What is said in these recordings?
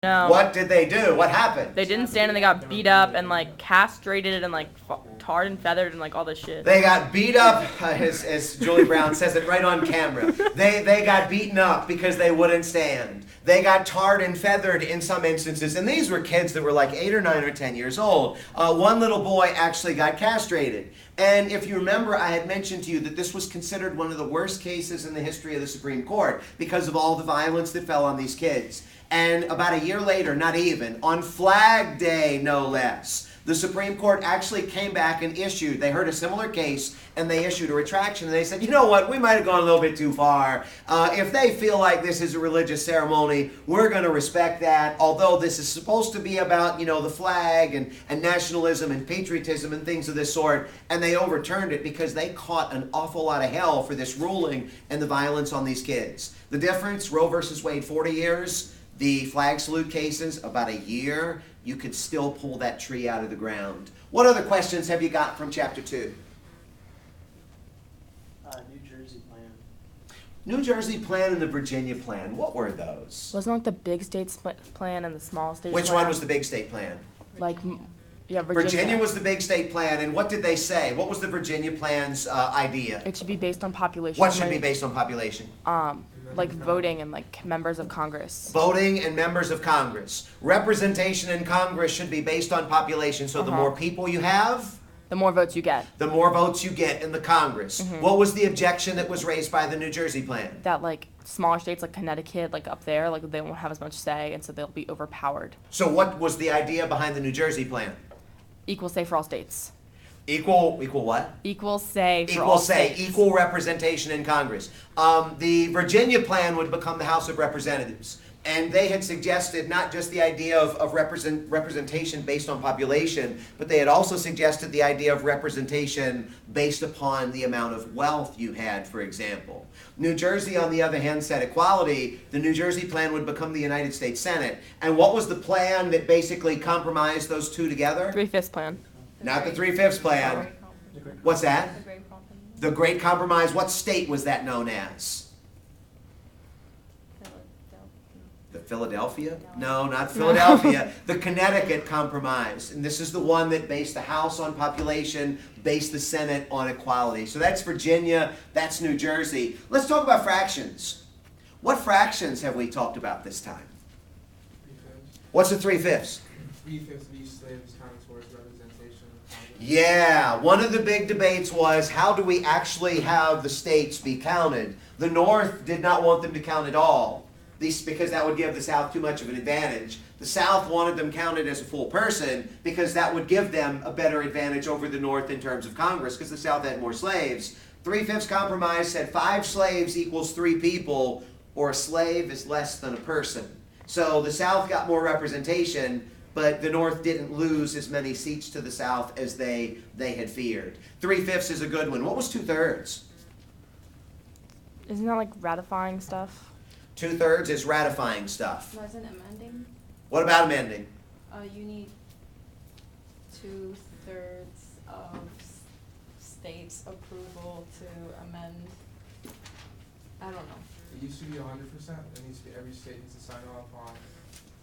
No. What did they do? What happened? They didn't stand and they got beat up and like castrated and like tarred and feathered and like all this shit. They got beat up, as Julie Brown says it right on camera. They got beaten up because they wouldn't stand. They got tarred and feathered in some instances, and these were kids that were like 8 or 9 or 10 years old. One little boy actually got castrated. And if you remember, I had mentioned to you that this was considered one of the worst cases in the history of the Supreme Court because of all the violence that fell on these kids. And about a year later, not even, on Flag Day, no less, the Supreme Court actually came back and issued, they heard a similar case, and they issued a retraction. And they said, you know what, we might have gone a little bit too far. If they feel like this is a religious ceremony, we're going to respect that. Although this is supposed to be about, you know, the flag and nationalism and patriotism and things of this sort. And they overturned it because they caught an awful lot of hell for this ruling and the violence on these kids. The difference, Roe versus Wade, 40 years. The flag salute cases, about a year, you could still pull that tree out of the ground. What other questions have you got from chapter 2? New Jersey plan. New Jersey plan and the Virginia plan. What were those? Wasn't like the big states plan and the small states Which plan? one was the big state plan? Like, yeah, Virginia. Virginia was the big state plan, and what did they say? What was the Virginia plan's idea? It should be based on population. What should be based on population? Like voting and like members of Congress. Voting and members of Congress. Representation in Congress should be based on population, so the more people you have, the more votes you get. the more votes you get in the Congress. What was the objection that was raised by the New Jersey plan? That like smaller states like Connecticut, like up there, like they won't have as much say, and so they'll be overpowered. So what was the idea behind the New Jersey plan? Equal say for all states. Equal what? Equal say for Equal all say, states. equal representation in Congress. The Virginia plan would become the House of Representatives. And they had suggested not just the idea of representation based on population, but they had also suggested the idea of representation based upon the amount of wealth you had, for example. New Jersey, on the other hand, said equality. The New Jersey plan would become the United States Senate. And what was the plan that basically compromised those two together? 3/5 plan. Not the 3/5 plan. What's that? The Great Compromise. What state was that known as? The Philadelphia? No, not Philadelphia. The Connecticut Compromise. And this is the one that based the House on population, based the Senate on equality. So that's Virginia, that's New Jersey. Let's talk about fractions. What fractions have we talked about this time? 3/5. What's the 3/5? 3/5 of each slave is counted towards representation of Congress. Yeah, one of the big debates was how do we actually have the states be counted? The North did not want them to count at all, because that would give the South too much of an advantage. The South wanted them counted as a full person because that would give them a better advantage over the North in terms of Congress because the South had more slaves. 3/5 compromise said 5 slaves equals 3 people, or a slave is less than a person. So the South got more representation, but the North didn't lose as many seats to the South as they had feared. 3/5 is a good one. What was 2/3? Isn't that like ratifying stuff? 2/3 is ratifying stuff. Wasn't amending? What about amending? You need 2/3 of states' approval to amend. I don't know. It used to be 100%. It needs to be every state needs to sign off on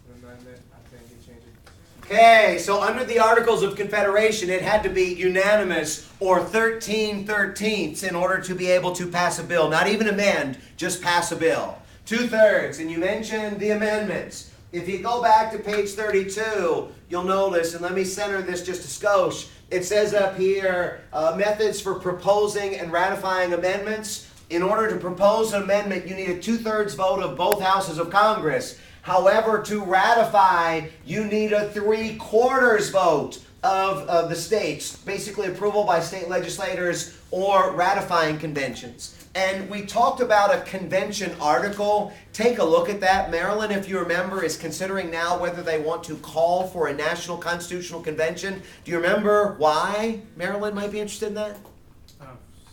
an amendment. I think it changed it. Okay, so under the Articles of Confederation, it had to be unanimous or 13/13 in order to be able to pass a bill. Not even amend, just pass a bill. 2/3, and you mentioned the amendments. If you go back to page 32, you'll notice, and let me center this just a skosh, it says up here, methods for proposing and ratifying amendments. In order to propose an amendment, you need a 2/3 vote of both houses of Congress. However, to ratify, you need a 3/4 vote of the states, basically approval by state legislators or ratifying conventions. And we talked about a convention article. Take a look at that. Maryland, if you remember, is considering now whether they want to call for a national constitutional convention. Do you remember why Maryland might be interested in that?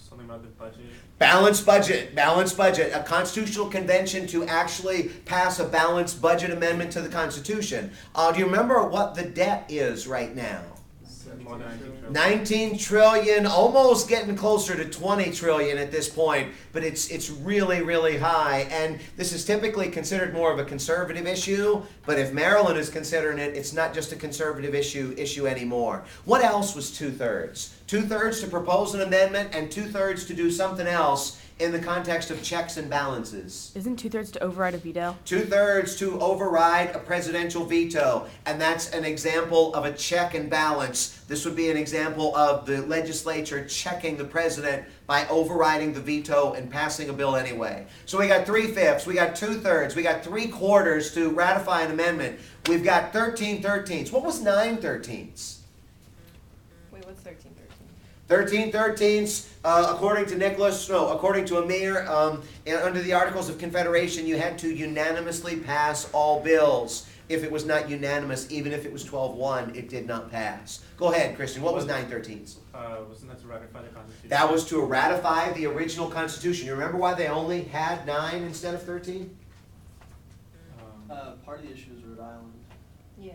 Something about the budget. Balanced budget, a constitutional convention to actually pass a balanced budget amendment to the Constitution. Do you remember what the debt is right now? More than 19 trillion. 19 trillion, almost getting closer to 20 trillion at this point, but it's really, really high. And this is typically considered more of a conservative issue, but if Maryland is considering it, it's not just a conservative issue anymore. What else was 2/3? 2/3 to propose an amendment and 2/3 to do something else in the context of checks and balances. Isn't 2/3 to override a veto? 2/3 to override a presidential veto, and that's an example of a check and balance. This would be an example of the legislature checking the president by overriding the veto and passing a bill anyway. So we got 3/5, we got 2/3, we got 3/4 to ratify an amendment. We've got 13/13. What was 9/13? Wait, what's 13/13? 13/13, according to Nicholas, no, according to Amir, under the Articles of Confederation, you had to unanimously pass all bills. If it was not unanimous, even if it was 12-1, it did not pass. Go ahead, Christian. What was 9/13? Wasn't that to ratify the Constitution? That was to ratify the original Constitution. You remember why they only had 9 instead of 13? Part of the issue is Rhode Island. Yeah.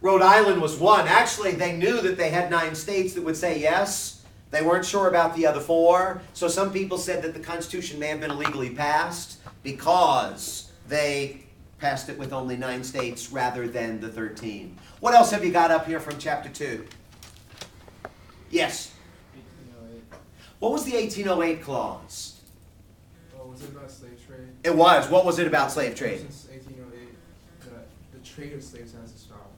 Rhode Island was one. Actually, they knew that they had 9 states that would say yes. They weren't sure about the other 4. So some people said that the Constitution may have been illegally passed because they passed it with only 9 states rather than the 13. What else have you got up here from chapter 2? Yes. 1808. What was the 1808 clause? Oh, was it about slave trade? It was. What was it about slave trade? Since 1808, the trade of slaves has to stop.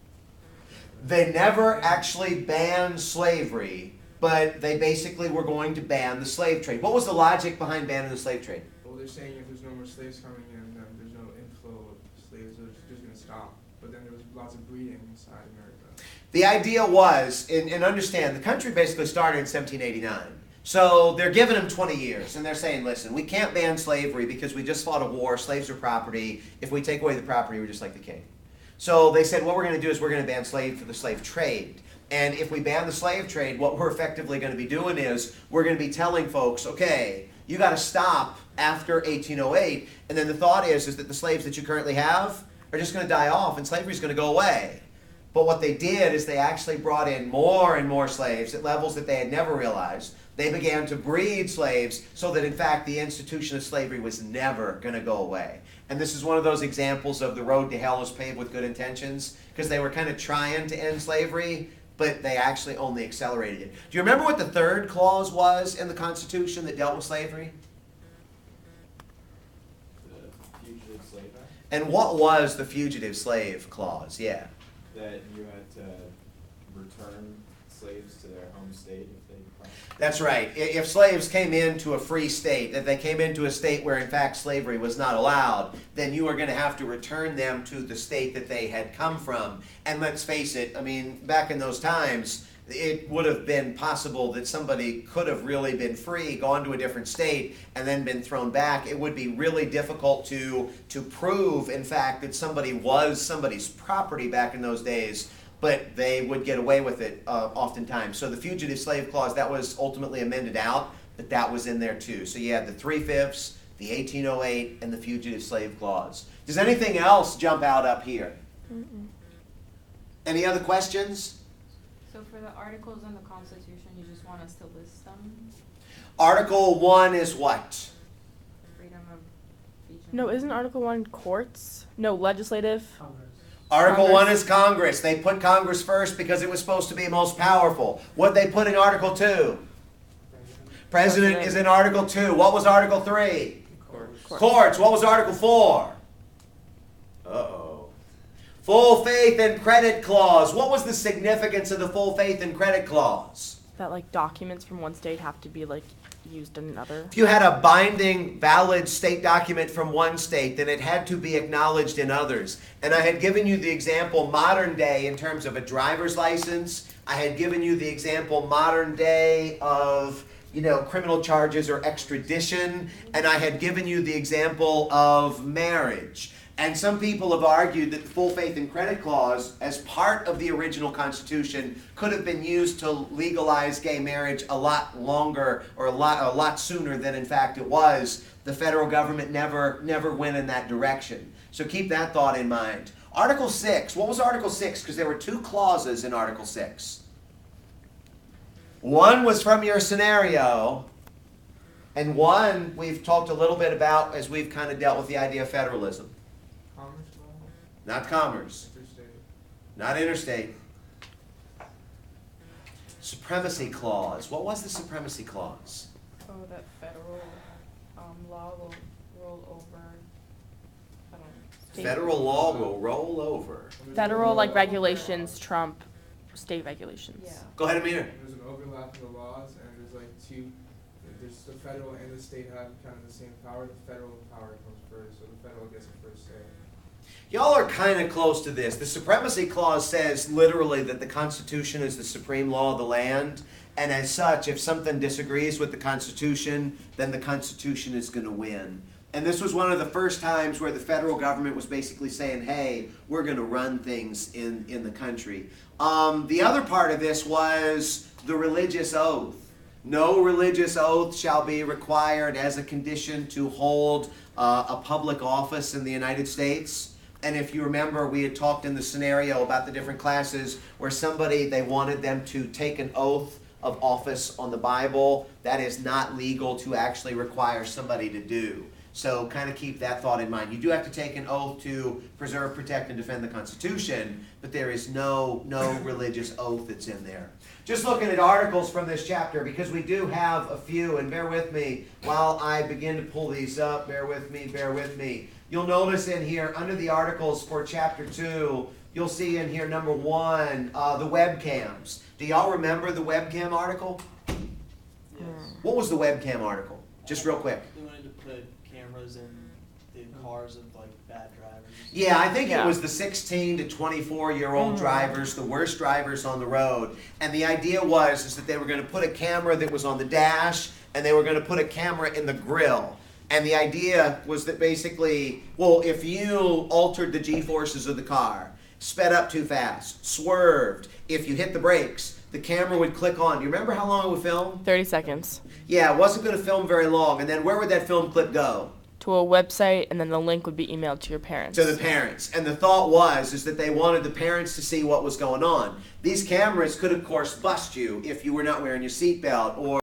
They never actually banned slavery, but they basically were going to ban the slave trade. What was the logic behind banning the slave trade? Well, they're saying if there's no more slaves coming in, then there's no inflow of slaves, so it's just going to stop. But then there was lots of breeding inside America. The idea was, and understand, the country basically started in 1789. So they're giving them 20 years, and they're saying, listen, we can't ban slavery because we just fought a war, slaves are property. If we take away the property, we're just like the king. So they said, what we're going to do is we're going to ban the slave trade. And if we ban the slave trade, what we're effectively going to be doing is we're going to be telling folks, okay, you got to stop after 1808. And then the thought is that the slaves that you currently have are just going to die off and slavery is going to go away. But what they did is they actually brought in more and more slaves at levels that they had never realized. They began to breed slaves so that, in fact, the institution of slavery was never going to go away. And this is one of those examples of the road to hell is paved with good intentions, because they were kind of trying to end slavery, but they actually only accelerated it. Do you remember what the 3rd clause was in the Constitution that dealt with slavery? The Fugitive Slave Act, And what was the Fugitive Slave Clause? Yeah. that you had to return slaves to their home state if they That's right. If slaves came into a free state, if they came into a state where in fact slavery was not allowed, then you were going to have to return them to the state that they had come from. And let's face it, I mean, back in those times, it would have been possible that somebody could have really been free, gone to a different state, and then been thrown back. It would be really difficult to prove, in fact, that somebody was somebody's property back in those days, but they would get away with it oftentimes. So the Fugitive Slave Clause, that was ultimately amended out, but that was in there too. So you had the 3/5, the 1808, and the Fugitive Slave Clause. Does anything else jump out up here? Mm-mm. Any other questions? So for the articles in the Constitution, you just want us to list them? Article 1 is what? Freedom of speech. and- No, isn't Article 1 courts? No, legislative. Congress. Article Congress. 1 is Congress. They put Congress first because it was supposed to be most powerful. What they put in Article 2? President is in Article 2. What was Article 3? Courts. Courts. What was Article 4? Uh-oh. Full faith and credit clause. What was the significance of the full faith and credit clause? That like documents from one state have to be like used in another. If you had a binding, valid state document from one state, then it had to be acknowledged in others. And I had given you the example modern day in terms of a driver's license. I had given you the example modern day of, criminal charges or extradition. And I had given you the example of marriage. And some people have argued that the full faith and credit clause, as part of the original Constitution, could have been used to legalize gay marriage a lot longer or a lot sooner than in fact it was. The federal government never went in that direction. So keep that thought in mind. Article 6. What was Article 6? Because there were 2 clauses in Article 6. One was from your scenario, and one we've talked a little bit about as we've kind of dealt with the idea of federalism. Commerce law, Not commerce, interstate. not interstate. Supremacy clause. What was the supremacy clause? Oh, that federal, law will roll over, I don't know. State- Federal law will roll over. Federal like regulations trump state regulations. Yeah. Go ahead, Amir. There's an overlap in the laws, and there's like two, there's the federal and the state have kind of the same power. The federal power comes first, so the federal gets the first say. Y'all are kind of close to this. The supremacy clause says literally that the Constitution is the supreme law of the land, and as such, if something disagrees with the Constitution, then the Constitution is going to win. And this was one of the first times where the federal government was basically saying, hey, we're going to run things in the country. The other part of this was the religious oath. No religious oath shall be required as a condition to hold a public office in the United States. And if you remember, we had talked in the scenario about the different classes where somebody, they wanted them to take an oath of office on the Bible. That is not legal to actually require somebody to do. So kind of keep that thought in mind. You do have to take an oath to preserve, protect, and defend the Constitution, but there is no religious oath that's in there. Just looking at articles from this chapter, because we do have a few, and bear with me while I begin to pull these up. Bear with me, bear with me. You'll notice in here, under the articles for chapter 2, you'll see in here, number 1, the webcams. Do y'all remember the webcam article? Yes. What was the webcam article? Just real quick. They wanted to put cameras in the cars of like bad drivers. Yeah, I think it Yeah. was the 16 to 24-year-old drivers, the worst drivers on the road. And the idea was that they were going to put a camera that was on the dash, and they were going to put a camera in the grill. And the idea was that basically, well, if you altered the G-forces of the car, sped up too fast, swerved, if you hit the brakes, the camera would click on. Do you remember how long it would film? 30 seconds. Yeah, it wasn't going to film very long. And then where would that film clip go? To a website, and then the link would be emailed to your parents. To the parents. And the thought was that they wanted the parents to see what was going on. These cameras could, of course, bust you if you were not wearing your seatbelt or